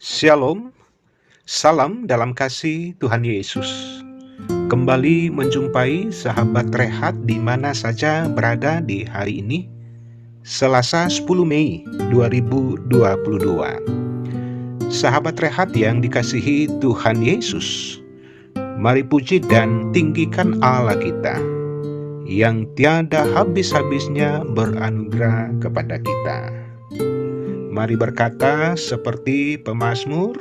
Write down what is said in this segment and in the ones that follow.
Shalom, salam dalam kasih Tuhan Yesus. Kembali menjumpai sahabat rehat di mana saja berada di hari ini, Selasa 10 Mei 2022. Sahabat rehat yang dikasihi Tuhan Yesus, mari puji dan tinggikan Allah kita yang tiada habis-habisnya beranugerah kepada kita. Mari berkata seperti pemazmur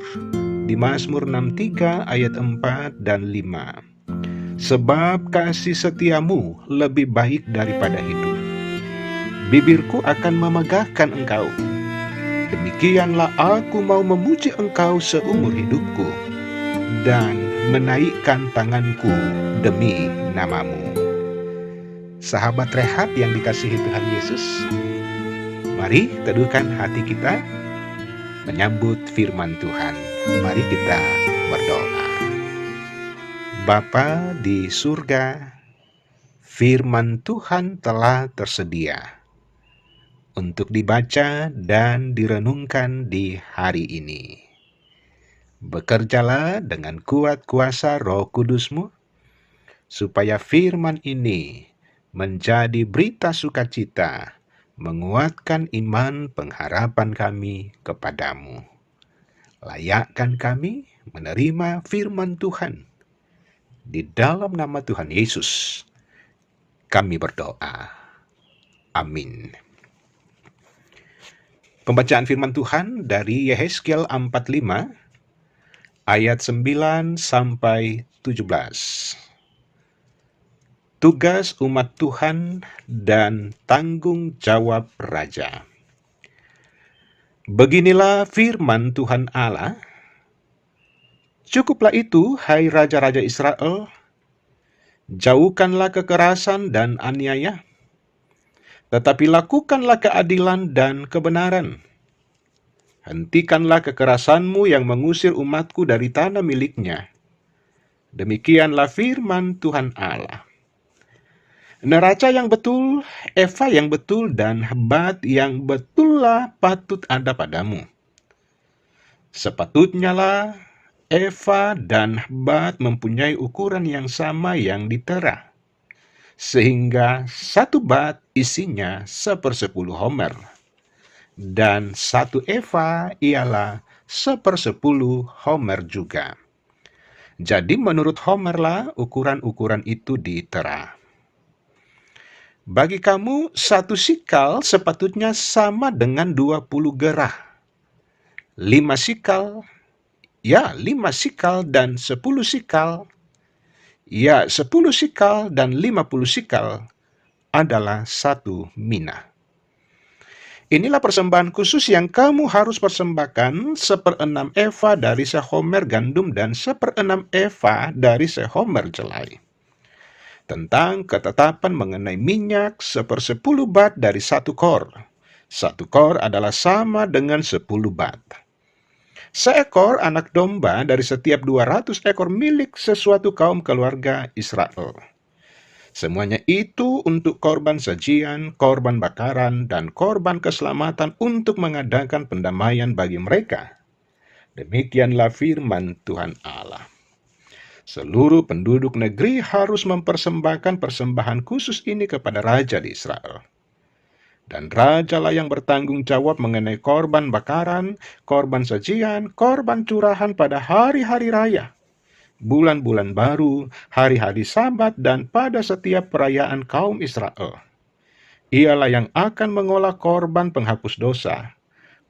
di Mazmur 63 ayat 4 dan 5. Sebab kasih setiamu lebih baik daripada hidup. Bibirku akan memegahkan engkau. Demikianlah aku mau memuji engkau seumur hidupku dan menaikkan tanganku demi namamu. Sahabat rehat yang dikasihi Tuhan Yesus, mari teduhkan hati kita menyambut firman Tuhan. Mari kita berdoa. Bapa di surga, firman Tuhan telah tersedia untuk dibaca dan direnungkan di hari ini. Bekerjalah dengan kuat kuasa Roh Kudus-Mu, supaya firman ini menjadi berita sukacita, menguatkan iman pengharapan kami kepadamu. Layakkan kami menerima firman Tuhan. Di dalam nama Tuhan Yesus, kami berdoa. Amin. Pembacaan firman Tuhan dari Yehezkiel 45, ayat 9 sampai 17. Tugas umat Tuhan dan tanggung jawab Raja. Beginilah firman Tuhan Allah. Cukuplah itu, hai raja-raja Israel, jauhkanlah kekerasan dan aniaya, tetapi lakukanlah keadilan dan kebenaran. Hentikanlah kekerasanmu yang mengusir umatku dari tanah miliknya. Demikianlah firman Tuhan Allah. Neraca yang betul, eva yang betul, dan bat yang betullah patut ada padamu. Sepatutnya lah eva dan bat mempunyai ukuran yang sama yang ditera, sehingga satu bat isinya 1/10 homer, dan satu eva ialah 1/10 homer juga. Jadi menurut homerlah ukuran-ukuran itu ditera. Bagi kamu 1 sikal sepatutnya sama dengan 20 gerah. 5 sikal, 5 sikal dan 10 sikal, 10 sikal dan 50 sikal adalah 1 mina. Inilah persembahan khusus yang kamu harus persembahkan: 1/6 eva dari sehomer gandum dan 1/6 eva dari sehomer jelai. Tentang ketetapan mengenai minyak, 1/10 bat dari 1 kor. 1 kor adalah sama dengan 10 bat. Seekor anak domba dari setiap 200 ekor milik sesuatu kaum keluarga Israel. Semuanya itu untuk korban sajian, korban bakaran, dan korban keselamatan untuk mengadakan pendamaian bagi mereka. Demikianlah firman Tuhan Allah. Seluruh penduduk negeri harus mempersembahkan persembahan khusus ini kepada raja di Israel. Dan rajalah yang bertanggung jawab mengenai korban bakaran, korban sajian, korban curahan pada hari-hari raya, bulan-bulan baru, hari-hari Sabat, dan pada setiap perayaan kaum Israel. Ialah yang akan mengolah korban penghapus dosa,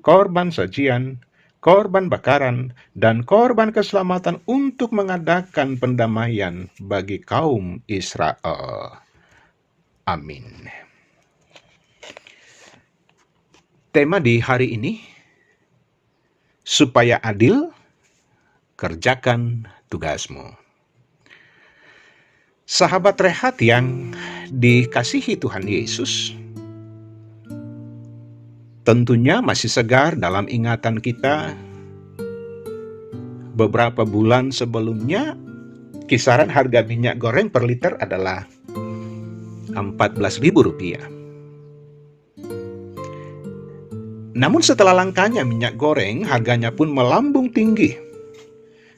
korban sajian, korban bakaran, dan korban keselamatan untuk mengadakan pendamaian bagi kaum Israel. Amin. Tema di hari ini, supaya adil, kerjakan tugasmu. Sahabat rehat yang dikasihi Tuhan Yesus, tentunya masih segar dalam ingatan kita. Beberapa bulan sebelumnya, kisaran harga minyak goreng per liter adalah Rp14.000. Namun setelah langkanya minyak goreng, harganya pun melambung tinggi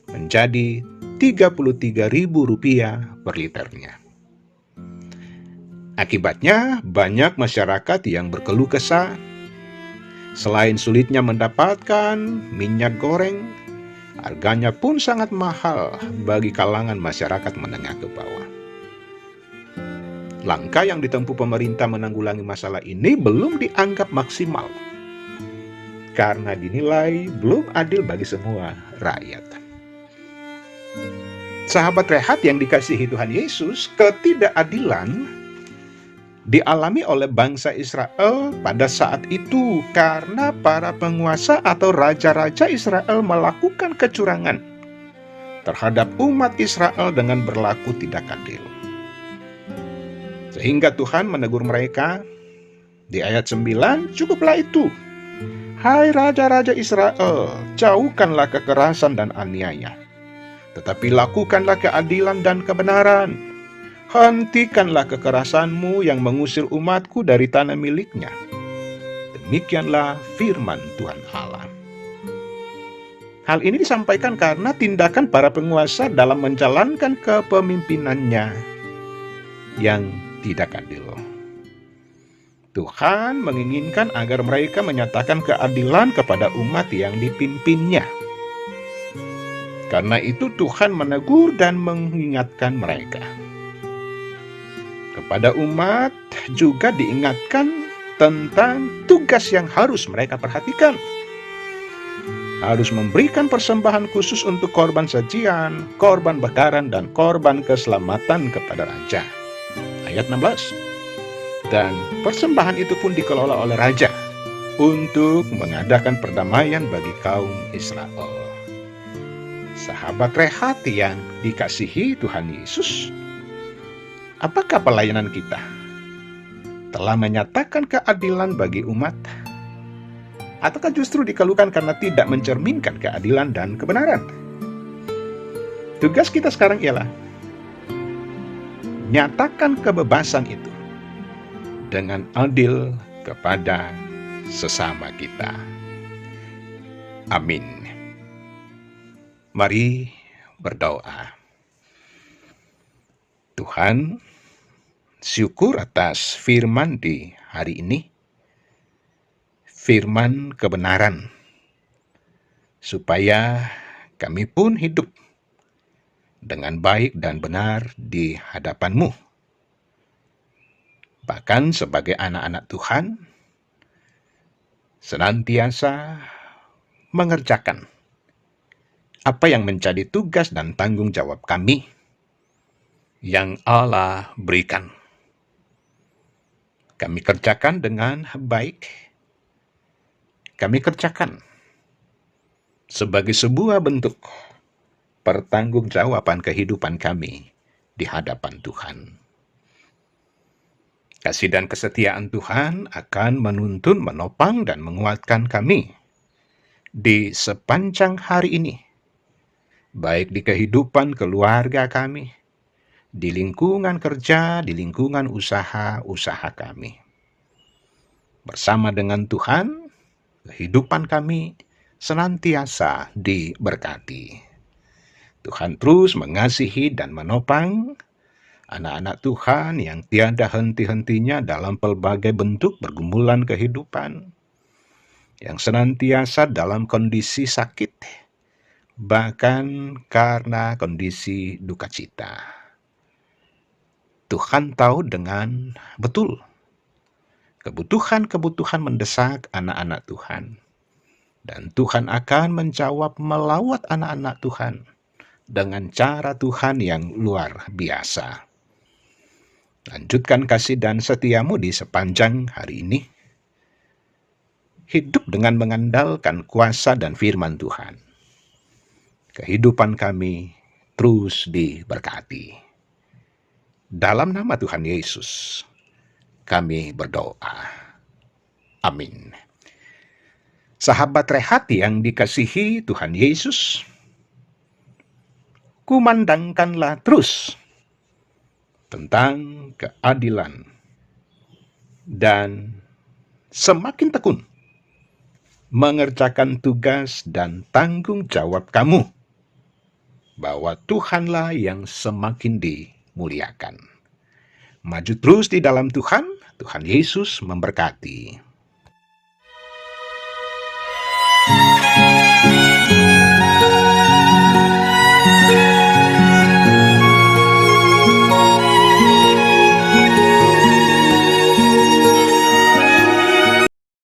menjadi Rp33.000 per liternya. Akibatnya, banyak masyarakat yang berkeluh kesah. Selain sulitnya mendapatkan minyak goreng, harganya pun sangat mahal bagi kalangan masyarakat menengah ke bawah. Langkah yang ditempuh pemerintah menanggulangi masalah ini belum dianggap maksimal, karena dinilai belum adil bagi semua rakyat. Sahabat Rehat yang dikasihi Tuhan Yesus, ketidakadilan dialami oleh bangsa Israel pada saat itu karena para penguasa atau raja-raja Israel melakukan kecurangan terhadap umat Israel dengan berlaku tidak adil. Sehingga Tuhan menegur mereka di ayat 9, "Cukuplah itu, hai raja-raja Israel, jauhkanlah kekerasan dan aniaya, tetapi lakukanlah keadilan dan kebenaran. Hentikanlah kekerasanmu yang mengusir umatku dari tanah miliknya." Demikianlah firman Tuhan Allah. Hal ini disampaikan karena tindakan para penguasa dalam menjalankan kepemimpinannya yang tidak adil. Tuhan menginginkan agar mereka menyatakan keadilan kepada umat yang dipimpinnya. Karena itu Tuhan menegur dan mengingatkan mereka. Kepada umat juga diingatkan tentang tugas yang harus mereka perhatikan. Harus memberikan persembahan khusus untuk korban sajian, korban bakaran, dan korban keselamatan kepada raja. Ayat 16. Dan persembahan itu pun dikelola oleh raja untuk mengadakan perdamaian bagi kaum Israel. Sahabat Rehat yang dikasihi Tuhan Yesus, apakah pelayanan kita telah menyatakan keadilan bagi umat? Ataukah justru dikeluhkan karena tidak mencerminkan keadilan dan kebenaran? Tugas kita sekarang ialah nyatakan kebebasan itu dengan adil kepada sesama kita. Amin. Mari berdoa. Tuhan, syukur atas firman di hari ini, firman kebenaran, supaya kami pun hidup dengan baik dan benar di hadapan-Mu. Bahkan sebagai anak-anak Tuhan, senantiasa mengerjakan apa yang menjadi tugas dan tanggung jawab kami yang Allah berikan. Kami kerjakan dengan baik. Kami kerjakan sebagai sebuah bentuk pertanggungjawaban kehidupan kami di hadapan Tuhan. Kasih dan kesetiaan Tuhan akan menuntun, menopang, dan menguatkan kami di sepanjang hari ini, baik di kehidupan keluarga kami, di lingkungan kerja, di lingkungan usaha kami. Bersama dengan Tuhan, kehidupan kami senantiasa diberkati. Tuhan terus mengasihi dan menopang anak-anak Tuhan yang tiada henti-hentinya dalam pelbagai bentuk pergumulan kehidupan, yang senantiasa dalam kondisi sakit, bahkan karena kondisi duka cita. Tuhan tahu dengan betul kebutuhan-kebutuhan mendesak anak-anak Tuhan, dan Tuhan akan menjawab melawat anak-anak Tuhan dengan cara Tuhan yang luar biasa. Lanjutkan kasih dan setiamu di sepanjang hari ini. Hidup dengan mengandalkan kuasa dan firman Tuhan. Kehidupan kami terus diberkati. Dalam nama Tuhan Yesus, kami berdoa. Amin. Sahabat Rehat yang dikasihi Tuhan Yesus, kumandangkanlah terus tentang keadilan dan semakin tekun mengerjakan tugas dan tanggung jawab kamu, bahwa Tuhanlah yang semakin dimuliakan. Maju terus di dalam Tuhan. Tuhan Yesus memberkati.